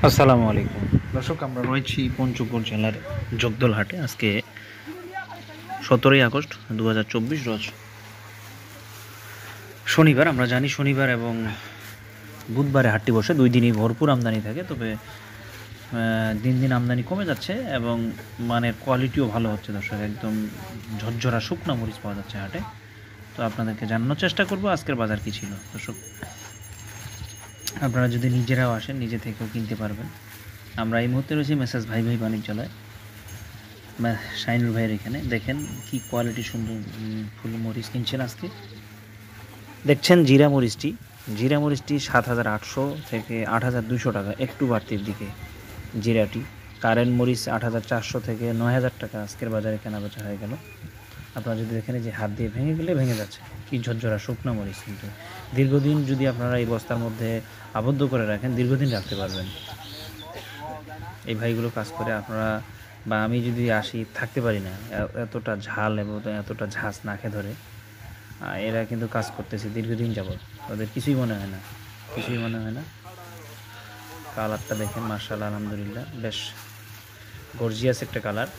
আসসালামু আলাইকুম দর্শক, আমরা রয়েছি পঞ্চগড় জেলার জগদল হাটে। আজকে 17ই আগস্ট 2024 রোজ শনিবার। আমরা জানি শনিবার এবং বুধবারে হাটটি বসে, দুই দিনই ভরপুর আমদানি থাকে। তবে দিন দিন আমদানি কমে যাচ্ছে এবং মানের কোয়ালিটিও ভালো হচ্ছে। দর্শক, একদম ঝরঝরা শুকনা মরিচ পাওয়া যাচ্ছে হাটে। তো আপনাদেরকে জানানোর চেষ্টা করব আজকের বাজার কী ছিল। দর্শক, আপনারা যদি নিজেরাও আসেন, নিজে থেকেও কিনতে পারবেন। আমরা এই মুহূর্তে রয়েছি মেসাজ ভাই ভাই বাণিজ্যালয়, শাইনুর ভাইয়ের এখানে। দেখেন কি কোয়ালিটি সুন্দর ফুল মরিচ কিনছেন আজকে। দেখছেন জিরা মরিচটি 7,800 থেকে 8,200 টাকা, একটু বাড়তির দিকে জিরাটি। কারেন্ট মরিচ 8,400 থেকে 9,000 টাকা আজকের বাজারে কেনাবেচা হয়ে গেল। আপনারা যদি দেখেন যে হাত দিয়ে ভেঙে গেলে ভেঙে যাচ্ছে, কি ঝরঝরা শুকনো মরিচ। কিন্তু দীর্ঘদিন যদি আপনারা এই বস্তার মধ্যে আবদ্ধ করে রাখেন, দীর্ঘদিন রাখতে পারবেন। এই ভাইগুলো কাজ করে, আপনারা বা আমি যদি আসি থাকতে পারি না, এতটা ঝাল এবং এতটা ঝাঁজ নাকে ধরে। এরা কিন্তু কাজ করতেছে দীর্ঘদিন যাবত, ওদের কিছুই মনে হয় না, কিছুই মনে হয় না। কালারটা দেখেন, মাশাআল্লাহ, আলহামদুলিল্লাহ, বেশ গর্জিয়াস একটা কালার।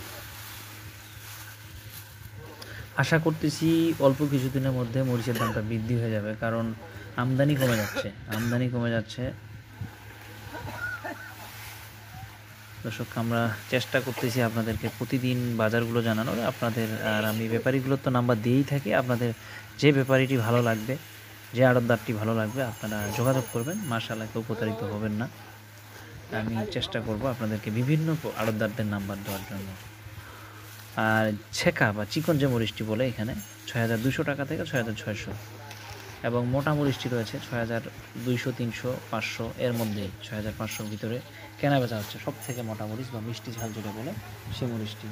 আশা করতেছি অল্প কিছুদিনের মধ্যে মরিচের দামটা বৃদ্ধি হয়ে যাবে, কারণ আমদানি কমে যাচ্ছে। দর্শক, আমরা চেষ্টা করতেছি আপনাদেরকে প্রতিদিন বাজারগুলো জানানোর আপনাদের। আর আমি ব্যাপারীগুলোর তো নাম্বার দিয়েই থাকি। আপনাদের যে ব্যাপারীটি ভালো লাগবে, যে আড়তদারটি ভালো লাগবে, আপনারা যোগাযোগ করবেন। মাশাআল্লাহ, কেউ প্রতারিত হবেন না। আমি চেষ্টা করব আপনাদেরকে বিভিন্ন আড়তদারদের নাম্বার দেওয়ার জন্য। আর ছেঁকা বা চিকন যে মরিচটি বলে এখানে 6,200 টাকা থেকে 6,600, এবং মোটা মরিচটি রয়েছে 6,200, 300, 500 এর মধ্যে, 6,500 ভিতরে কেনা বেচা হচ্ছে। সব থেকে মোটা মরিচ বা মিষ্টি ঝাল যেটা বলে সে মরিচটি।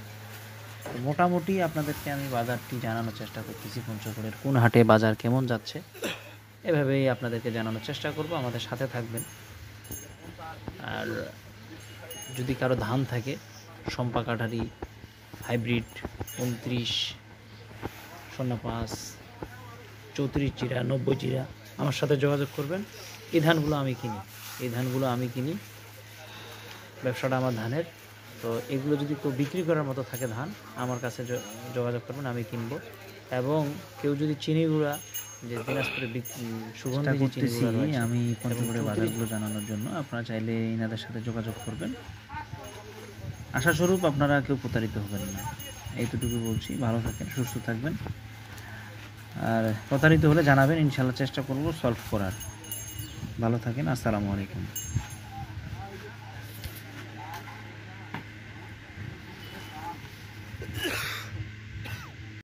মোটামুটি আপনাদেরকে আমি বাজারটি জানানোর চেষ্টা করতেছি, পঞ্চগড়ের কোন হাটে বাজার কেমন যাচ্ছে, এভাবেই আপনাদেরকে জানানোর চেষ্টা করব। আমাদের সাথে থাকবেন। আর যদি কারো ধান থাকে, সম্পা কাঠারি, হাইব্রিড 29, 05, 34 চিরা, 90 চিরা, আমার সাথে যোগাযোগ করবেন। এই ধানগুলো আমি কিনি, ব্যবসাটা আমার ধানের। তো এগুলো যদি কেউ বিক্রি করার মতো থাকে ধান, আমার কাছে যোগাযোগ করবেন, আমি কিনবো। এবং কেউ যদি চিনি গুঁড়া, যে দিনাজপুরে সুগন্ধি চিনি গুঁড়া রয়েছে, আমি পঞ্চগড়ের বাজারগুলো জানানোর জন্য, আপনারা চাইলে এনাদের সাথে যোগাযোগ করবেন। আশাস্বরূপ আপনারা কেউ প্রতারিত হবেন না, এইটুকু বলছি। ভালো থাকেন, সুস্থ থাকবেন। আর প্রতারিত হলে জানাবেন, ইনশাআল্লাহ চেষ্টা করব সলভ করার। ভালো থাকেন, আসসালামু আলাইকুম।